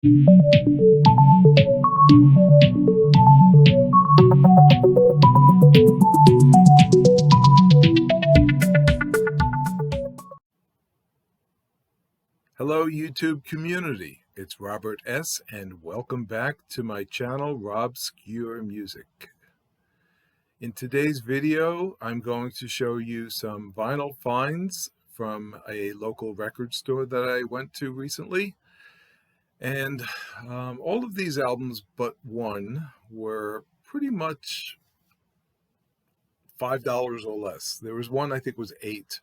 Hello, YouTube community. It's Robert S., and welcome back to my channel, Robscure Music. In today's video, I'm going to show you some vinyl finds from a local record store that I went to recently. And all of these albums but one were pretty much $5 or less. There was one I think was $8,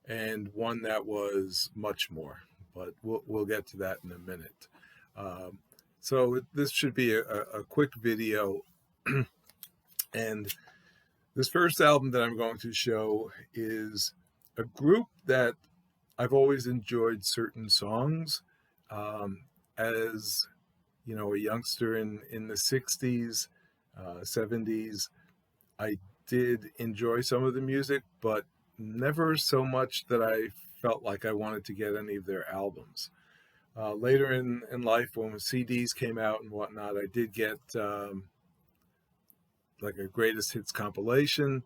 and one that was much more, but we'll get to that in a minute. So this should be a quick video. And this first album that I'm going to show is a group that I've always enjoyed certain songs. As you know, a youngster in the 60s, 70s, I did enjoy some of the music, but never so much that I felt like I wanted to get any of their albums. Later in life, when CDs came out and whatnot, I did get like a greatest hits compilation,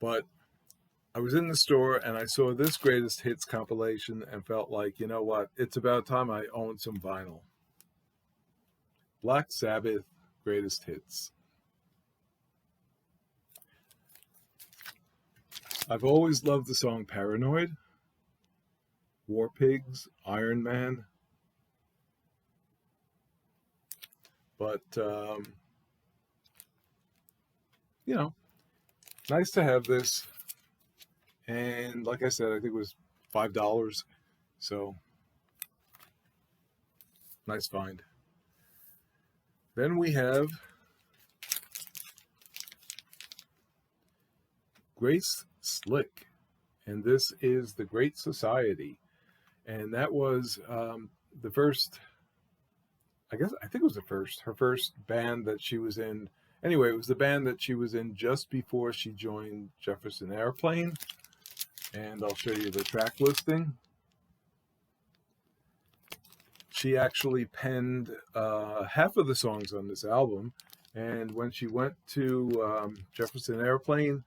but I was in the store and I saw this greatest hits compilation and felt like, you know what, it's about time I own some vinyl. Black Sabbath greatest hits. I've always loved the song Paranoid, War Pigs, Iron Man, but you know, nice to have this. And like I said, I think it was $5, so nice find. Then we have Grace Slick, and this is The Great Society, and that was the first, I think it was her first band that she was in. Anyway, it was the band that she was in just before she joined Jefferson Airplane, and I'll show you the track listing. She actually penned half of the songs on this album, and when she went to Jefferson Airplane,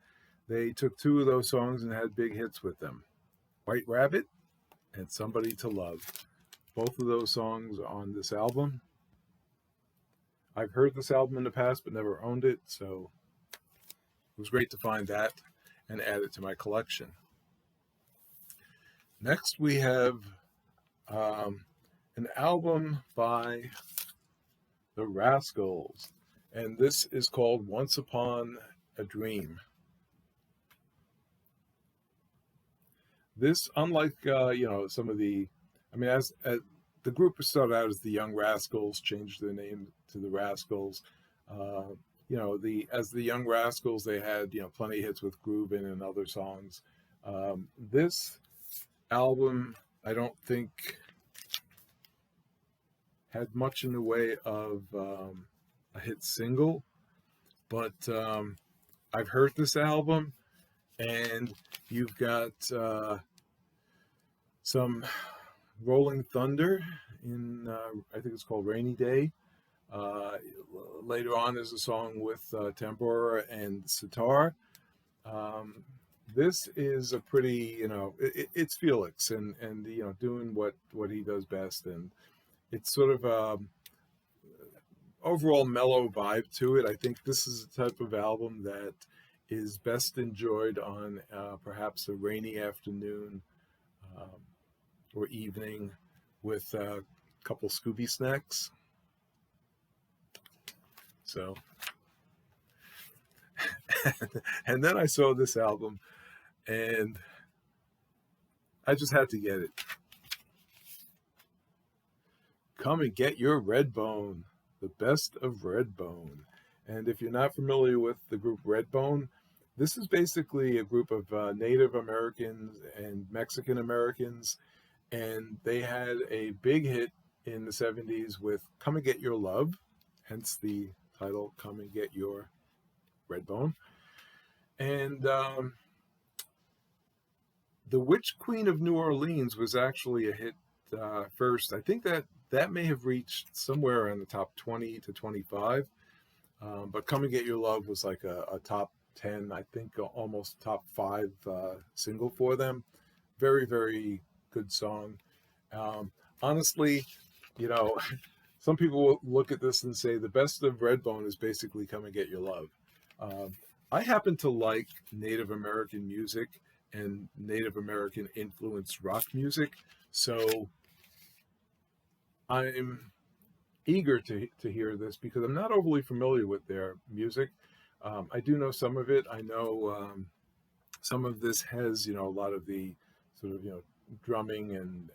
they took 2 of those songs and had big hits with them. White Rabbit and Somebody to Love. Both of those songs on this album. I've heard this album in the past but never owned it, so it was great to find that and add it to my collection. Next we have an album by the Rascals, and this is called Once Upon a Dream. This, unlike some of the, as the group started out as the Young Rascals, changed their name to the Rascals. As the Young Rascals, they had plenty of hits with Groovin' and other songs. This album, I don't think, had much in the way of a hit single, but I've heard this album, and you've got some Rolling Thunder in, I think it's called Rainy Day. Later on, there's a song with tambora and sitar. This is a pretty, it's Felix and doing what he does best, and it's sort of overall mellow vibe to it. I think this is a type of album that is best enjoyed on perhaps a rainy afternoon or evening with a couple Scooby snacks. So, and then I saw this album and I just had to get it. Come and get your Redbone, the best of Redbone. And if you're not familiar with the group Redbone, this is basically a group of Native Americans and Mexican Americans, and they had a big hit in the 70s with Come and Get Your Love, hence the title, Come and Get Your Redbone. And The Witch Queen of New Orleans was actually a hit first. I think that that may have reached somewhere in the top 20 to 25. But Come and Get Your Love was like a top 10, I think almost top 5 single for them. Very, very good song. Um, Honestly, you know, some people will look at this and say the best of Redbone is basically Come and Get Your Love. Um, I happen to like Native American music and Native American influenced rock music, so I'm eager to hear this because I'm not overly familiar with their music. I do know some of it. I know some of this has, a lot of the sort of, drumming and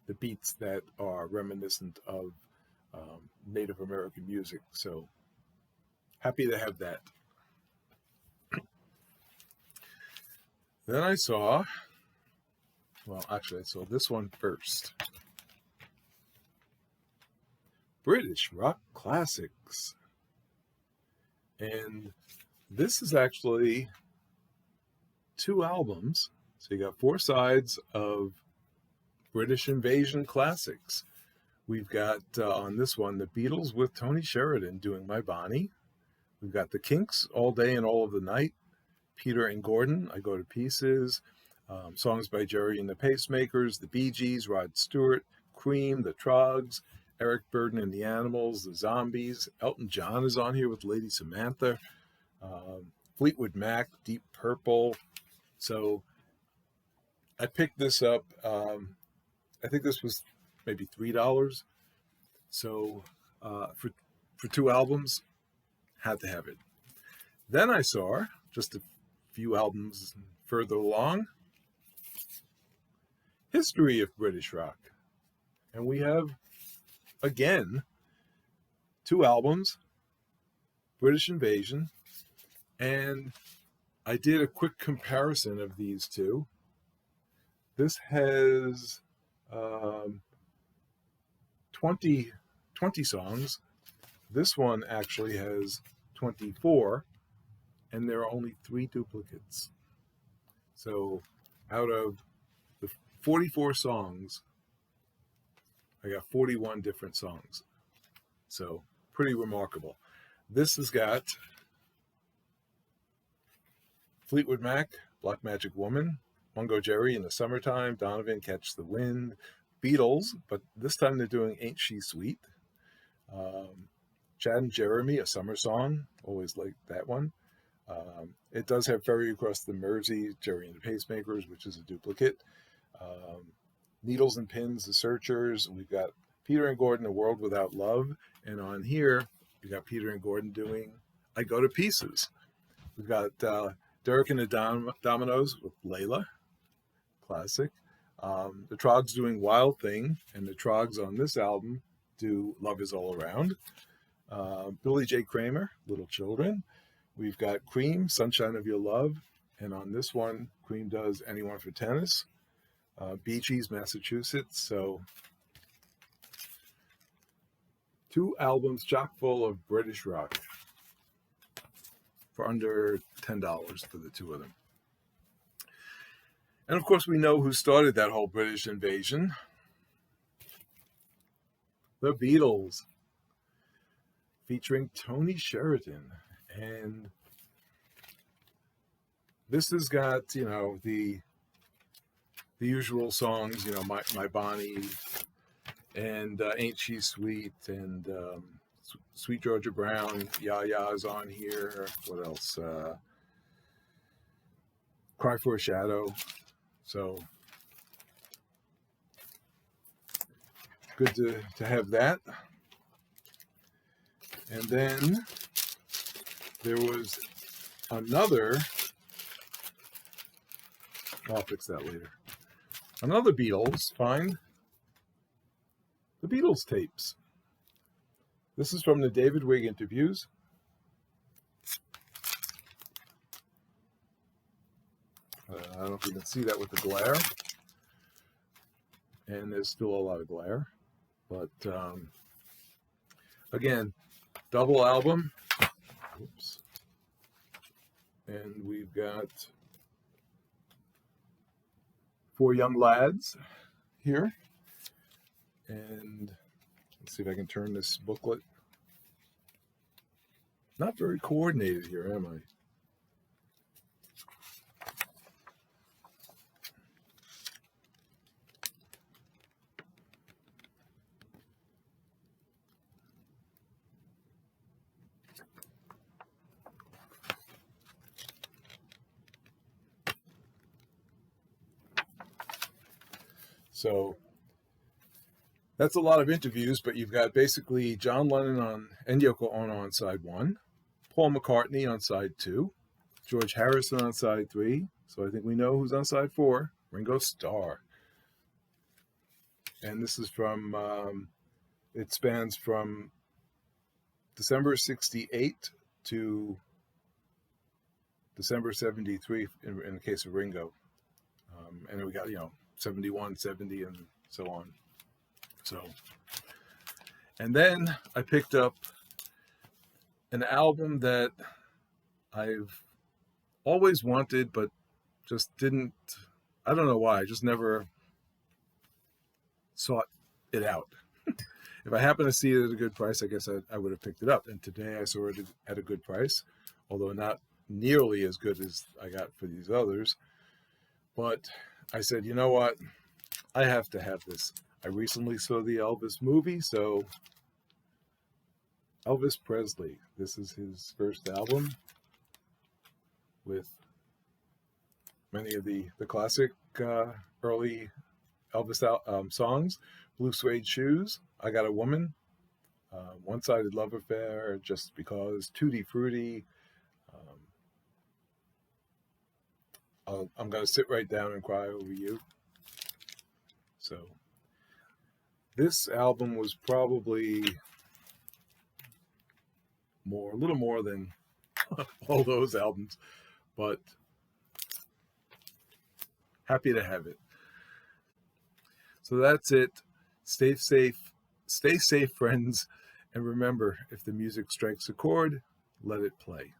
the beats that are reminiscent of Native American music. So happy to have that. Then I saw this one first. British rock classics. And this is actually 2 albums. So you got 4 sides of British invasion classics. We've got on this one, the Beatles with Tony Sheridan doing My Bonnie. We've got the Kinks, All Day and All of the Night. Peter and Gordon, I Go to Pieces. Songs by Jerry and the Pacemakers, the Bee Gees, Rod Stewart, Cream, the Troggs, Eric Burdon and the Animals, the Zombies. Elton John is on here with Lady Samantha. Fleetwood Mac, Deep Purple. So I picked this up. I think this was maybe $3. So for 2 albums, had to have it. Then I saw, just a few albums further along, History of British Rock. And we have, again, 2 albums, British Invasion, and I did a quick comparison of these 2. This has 20 songs. This one actually has 24, and there are only 3 duplicates. So out of the 44 songs, I got 41 different songs. So pretty remarkable. This has got Fleetwood Mac, Black Magic Woman, Mungo Jerry in the Summertime, Donovan, Catch the Wind, Beatles, but this time they're doing Ain't She Sweet. Chad and Jeremy, A Summer Song, always liked that one. It does have Ferry Across the Mersey, Jerry and the Pacemakers, which is a duplicate. Needles and Pins, The Searchers. We've got Peter and Gordon, A World Without Love. And on here, we got Peter and Gordon doing I Go to Pieces. We've got Derek and the Dominoes with Layla, classic. The Troggs doing Wild Thing, and the Troggs on this album do Love Is All Around. Billy J. Kramer, Little Children. We've got Cream, Sunshine of Your Love, and on this one, Cream does Anyone for Tennis. Bee Gees, Massachusetts. So 2 albums chock full of British rock for under $10 for the 2 of them. And of course, we know who started that whole British invasion. The Beatles, featuring Tony Sheridan. And this has got, the usual songs, My Bonnie and Ain't She Sweet and Sweet Georgia Brown, Ya Ya's on here. What else? Cry for a Shadow. So good to have that. And then there was another, I'll fix that later. Another Beatles find, the Beatles tapes. This is from the David Wigg interviews. I don't know if you can see that with the glare. And there's still a lot of glare. But again, double album. Oops. And we've got 4 young lads here. And let's see if I can turn this booklet. Not very coordinated here, am I? So that's a lot of interviews, but you've got basically John Lennon and Yoko Ono on side 1, Paul McCartney on side 2, George Harrison on side 3. So I think we know who's on side 4, Ringo Starr. And this is from, it spans from December 68 to December 73 in the case of Ringo. And we got, 71, 70, and so on. So, and then I picked up an album that I've always wanted, but just didn't, I don't know why, I just never sought it out. If I happened to see it at a good price, I guess I would have picked it up. And today I saw it at a good price, although not nearly as good as I got for these others. But I said, you know what? I have to have this. I recently saw the Elvis movie, so Elvis Presley. This is his first album with many of the classic early Elvis songs. Blue Suede Shoes, I Got a Woman, One-Sided Love Affair, Just Because, Tutti Frutti. I'm going to sit right down and cry over you. So this album was probably a little more than all those albums, but happy to have it. So that's it. Stay safe, friends, and remember, if the music strikes a chord, let it play.